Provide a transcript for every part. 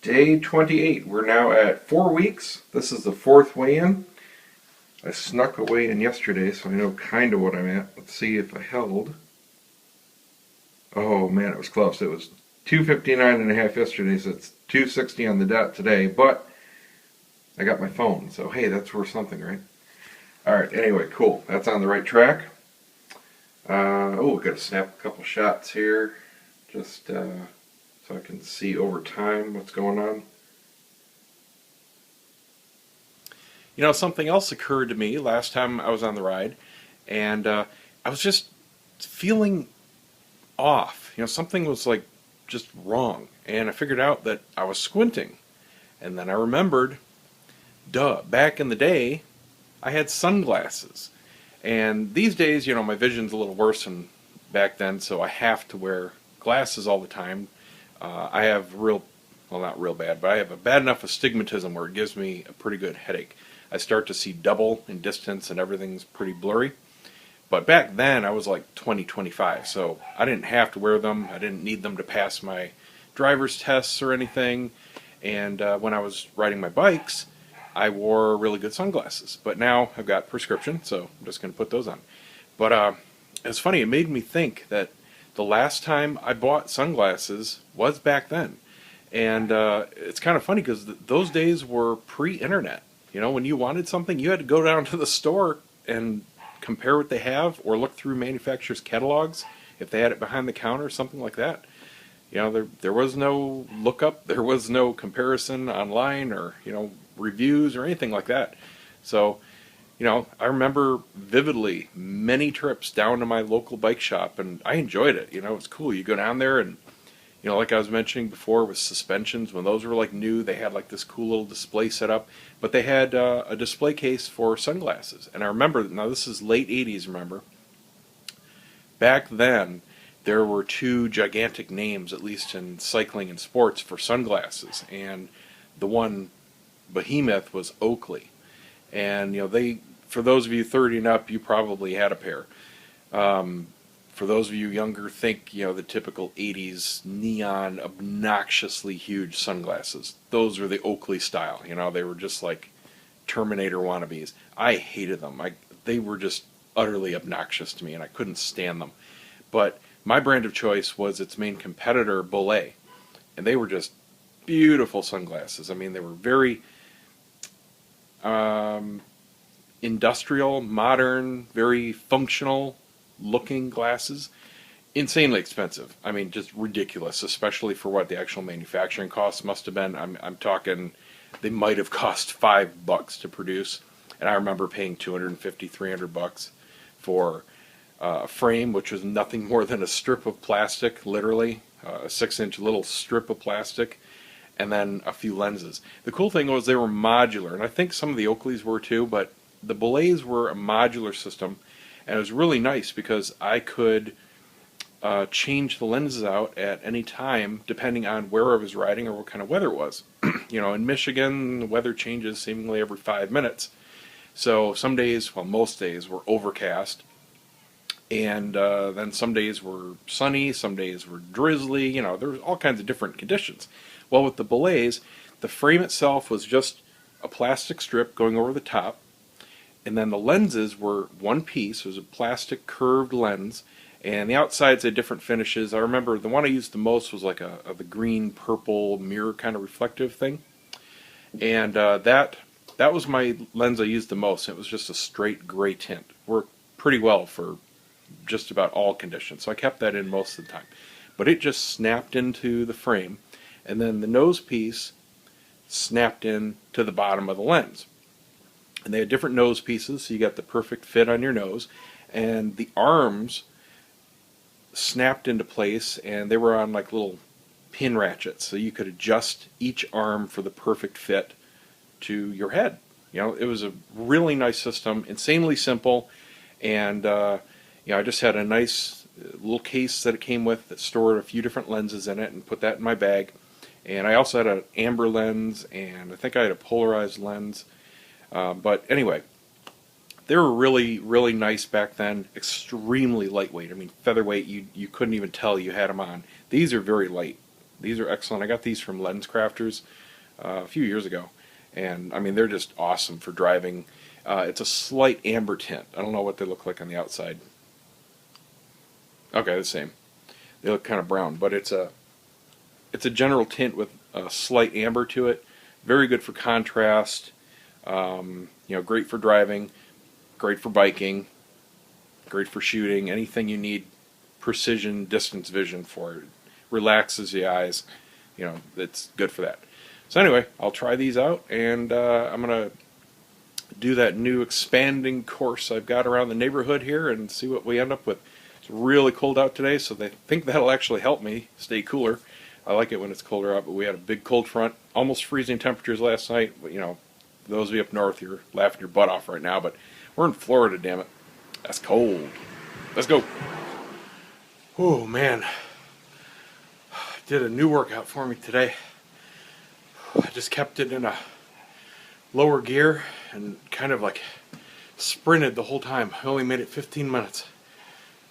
Day 28. We're now at 4 weeks. This is the fourth weigh-in. I snuck a weigh-in yesterday, so I know kind of what I'm at. Let's see if I held. Oh man, it was close. It was 259 and a half yesterday, so it's 260 on the dot today, but I got my phone, so hey, that's worth something, right? Alright, anyway, cool. That's on the right track. Got to snap a couple shots here, just so I can see over time what's going on. You know, something else occurred to me last time I was on the ride, and I was just feeling off. You know, something was like just wrong, and I figured out that I was squinting. And then I remembered, duh, back in the day, I had sunglasses. And these days, you know, my vision's a little worse than back then, so I have to wear glasses all the time. I have well, not real bad, but I have a bad enough astigmatism where it gives me a pretty good headache. I start to see double in distance and everything's pretty blurry. But back then, I was like 20, 25, so I didn't have to wear them. I didn't need them to pass my driver's tests or anything. And when I was riding my bikes, I wore really good sunglasses. But now I've got prescription, so I'm just going to put those on. But it's funny, it made me think that the last time I bought sunglasses was back then. And it's kind of funny because those days were pre-internet. You know, when you wanted something, you had to go down to the store and compare what they have or look through manufacturers' catalogs if they had it behind the counter or something like that. You know, there was no lookup, there was no comparison online or, you know, reviews or anything like that. So, you know, I remember vividly many trips down to my local bike shop, and I enjoyed it. You know, it's cool. You go down there and, you know, like I was mentioning before with suspensions, when those were like new, they had like this cool little display set up, but they had a display case for sunglasses. And I remember, now this is late 80s, remember, back then there were two gigantic names, at least in cycling and sports, for sunglasses. And the one behemoth was Oakley. And, you know, for those of you 30 and up, you probably had a pair. For those of you younger, think, you know, the typical 80s neon, obnoxiously huge sunglasses. Those were the Oakley style. You know, they were just like Terminator wannabes. I hated them. They were just utterly obnoxious to me, and I couldn't stand them. But my brand of choice was its main competitor, Bollé. And they were just beautiful sunglasses. I mean, they were very industrial, modern, very functional looking glasses. Insanely expensive. I mean, just ridiculous, especially for what the actual manufacturing costs must have been. I'm talking, they might have cost $5 to produce, and I remember paying $250, $300 for a frame, which was nothing more than a strip of plastic, literally a 6-inch little strip of plastic, and then a few lenses. The cool thing was they were modular, and I think some of the Oakleys were too, but the Bollés were a modular system, and it was really nice because I could change the lenses out at any time depending on where I was riding or what kind of weather it was. You know, in Michigan, the weather changes seemingly every 5 minutes. So some days, well, most days were overcast, and then some days were sunny, some days were drizzly. You know, there was all kinds of different conditions. Well, with the Bollés, the frame itself was just a plastic strip going over the top, and then the lenses were one piece. It was a plastic curved lens, and the outsides had different finishes. I remember the one I used the most was like the green purple mirror kind of reflective thing, and that was my lens I used the most. It was just a straight gray tint. Worked pretty well for just about all conditions, so I kept that in most of the time. But it just snapped into the frame, and then the nose piece snapped in to the bottom of the lens. And they had different nose pieces, so you got the perfect fit on your nose, and the arms snapped into place, and they were on like little pin ratchets, so you could adjust each arm for the perfect fit to your head. You know, it was a really nice system, insanely simple, and you know, I just had a nice little case that it came with that stored a few different lenses in it, and put that in my bag. And I also had an amber lens, and I think I had a polarized lens. But anyway, they were really, really nice back then. Extremely lightweight. I mean, featherweight, you couldn't even tell you had them on. These are very light. These are excellent. I got these from Lens Crafters a few years ago, and I mean they're just awesome for driving. It's a slight amber tint. I don't know what they look like on the outside. Okay, the same. They look kind of brown, but it's a general tint with a slight amber to it. Very good for contrast. Great for driving, great for biking, great for shooting. Anything you need precision distance vision for. It relaxes the eyes. It's good for that. So anyway, I'll try these out, and I'm gonna do that new expanding course I've got around the neighborhood here and see what we end up with. It's really cold out today, so they think that'll actually help me stay cooler. I like it when it's colder out, but we had a big cold front, almost freezing temperatures last night. But, those of you up north, you're laughing your butt off right now, but we're in Florida, damn it. That's cold. Let's go. Oh, man. Did a new workout for me today. I just kept it in a lower gear and kind of like sprinted the whole time. I only made it 15 minutes.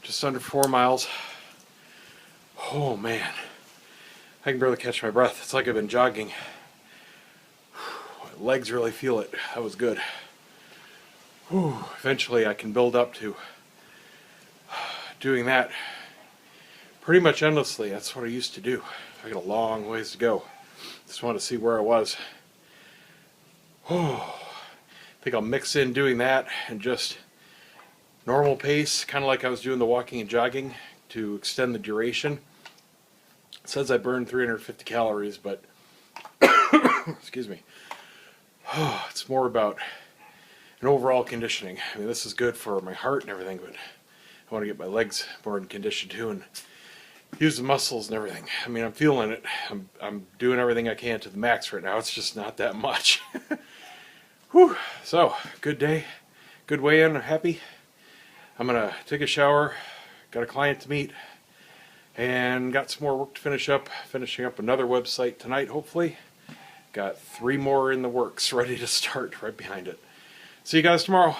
Just under 4 miles. Oh, man. I can barely catch my breath. It's like I've been jogging. My legs really feel it. That was good. Eventually I can build up to doing that pretty much endlessly. That's what I used to do. I got a long ways to go. Just want to see where I was. I think I'll mix in doing that and just normal pace, kind of like I was doing the walking and jogging to extend the duration. It says I burned 350 calories, but excuse me. It's more about an overall conditioning. I mean, this is good for my heart and everything, but I want to get my legs more in condition too and use the muscles and everything. I mean, I'm feeling it. I'm doing everything I can to the max right now. It's just not that much. Whew. So, good day. Good weigh-in. I'm happy. I'm going to take a shower. Got a client to meet. And got some more work to finish up. Finishing up another website tonight, hopefully. Got 3 more in the works, ready to start right behind it. See you guys tomorrow.